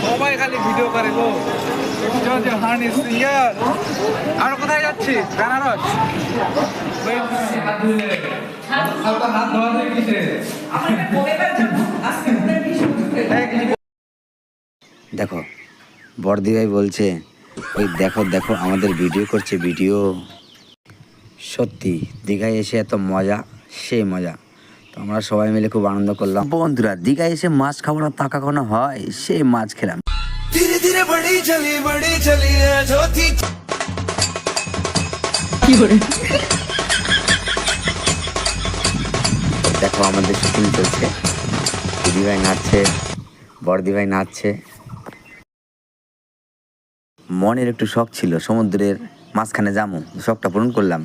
সবাই খালি ভিডিও করে গো। হানি সিঙ্গার। আমরা কোথায় যাচ্ছি? বেনারস। দেখো বড়দি ভাই বলছে ওই দেখো দেখো আমাদের ভিডিও করছে ভিডিও। সত্যি দীঘায় এসে এত মজা, সেই মজা। তো আমরা সবাই মিলে খুব আনন্দ করলাম। বন্ধুরা দীঘায় এসে মাছ খাবো না তা কখনো হয়? সেই মাছ খেলাম। ধীরে ধীরে বড়ি চলি দেখো আমাদের শুটিং চলছে, দিদি ভাই নাচছে, বড়দি ভাই নাচছে। মনের একটু শখ ছিল সমুদ্রের মাঝখানে যাবো, শখটা পূরণ করলাম।